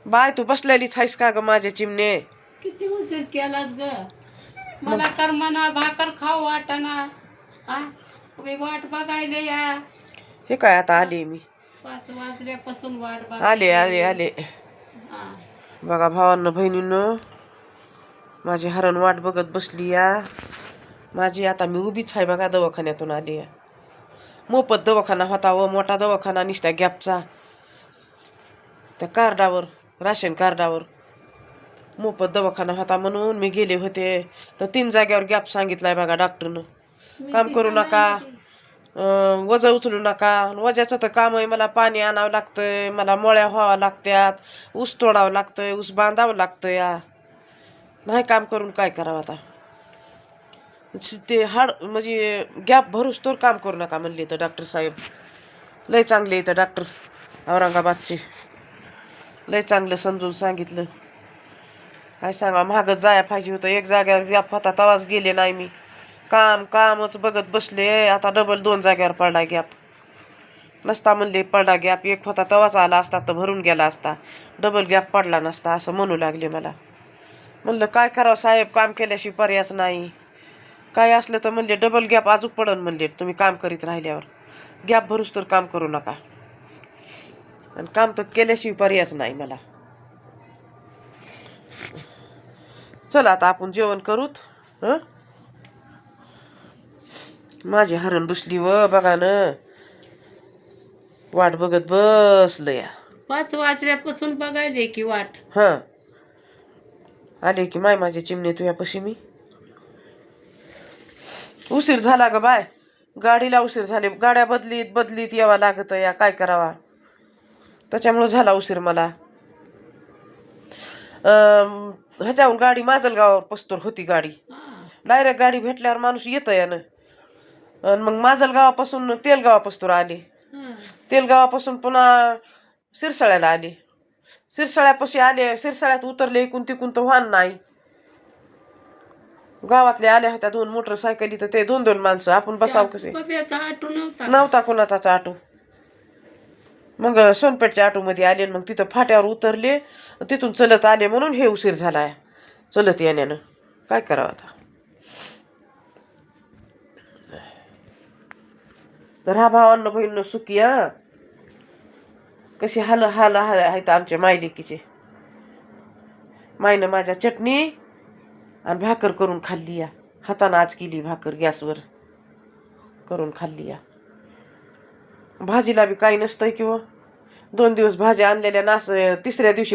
Bye तू बसलेलीच आहेस का ग माझ्या चिमणे? किती उशीर केलास ग? मला करमाना भाकर खाऊ वाटाना. मी वाट बघायला या. हे काय आता आले मी. 5 वाजल्यापासून वाट आले बघायला. आले आले. बघा भावांनो बहिणींनो, माझी हरण वाट बघत बसली या. माझी आता मी उभीच आहे बघा. दवाखान्यातून आली या. मोफत दवाखाना होता व मोठा दवाखाना निसत्या गॅपचा. त्या कार्डावर, राशन कार्डावर मोफत दवाखाना होता म्हणून मी गेले होते. तर 3 जाग्यावर गॅप सांगितलाय बघा डॉक्टरनं. काम करू नका, वजन उचलू नका. वजाचं तर काम आहे. मला पाणी आणावं लागतंय, मला मोळ्या व्हावं लागत्यात, ऊस तोडावं लागतंय, ऊस बांधावं लागतं या. नाही काम करून काय करावं आता. ते म्हणजे गॅप भरूस तर काम करू नका म्हणले तर डॉक्टर साहेब. लय चांगले इथं डॉक्टर औरंगाबादचे. लय चांगलं समजून सांगितलं. काय सांगा, महागच जाया पाहिजे होतं. 1 जाग्यावर गॅप होता तवाच गेले नाही मी. कामच बघत बसले. आता डबल 2 जाग्यावर पडला गॅप. नसता म्हणले पडला गॅप. 1 होता तवाच आला असता तर भरून गेला असता. डबल गॅप पडला नसता असं म्हणू लागले मला. म्हणलं काय करावं साहेब, काम केल्याशिवाय पर्यायच नाही. काय असलं तर म्हणले डबल गॅप अजून पडन म्हणले तुम्ही काम करीत राहिल्यावर. गॅप भरूस तर काम करू नका. आणि काम तर केल्याशिवाय पर्यायच नाही मला. चला आता आपण जेवण करूत. माझी हरण बसली व बघा न, वाट बघत बसलं या. 5 वाजल्यापासून बघायले की वाट. आले की माय माझ्या चिमणे तुझ्यापाशी मी. उशीर झाला ग बाय, गाडीला उशीर झाले. गाड्या बदलीत यावा लागत या. काय करावा, त्याच्यामुळे झाला उशीर मला. ह्याच्याहून गाडी माजलगावावर पस्तोर होती गाडी. डायरेक्ट गाडी भेटल्यावर माणूस येतं यानं. आणि मग माजलगावापासून तेलगावापस्तोर आले. तेलगावापासून पुन्हा सिरसाळ्याला आले. सिरसाळ्यापाशी आले. सिरसाळ्यात उतरले. इकून तिकून तर वाहन नाही. गावातले आल्या होत्या 2 मोटरसायकली. तर ते 2-2 माणसं. आपण बसाव कसे. ऑटो नव्हता कोणाचाच ऑटो. मग सोनपेठच्या ऑटोमध्ये आले. मग तिथं फाट्यावर उतरले. तिथून चलत आले म्हणून हे उशीर झालाय चलत येण्यानं. काय करावं आता. तर हा भावांना बहिणीनं सुखी हा. कशी हाल आहेत आमच्या मायलेकीचे. मायनं माझ्या चटणी आणि भाकर करून खाल्ली या. हातानं आज केली भाकर गॅसवर करून खाल्ली या. भाजीला बी काही नसतंय किंवा 2 दिवस भाज्या आणलेल्या 3ऱ्या दिवशी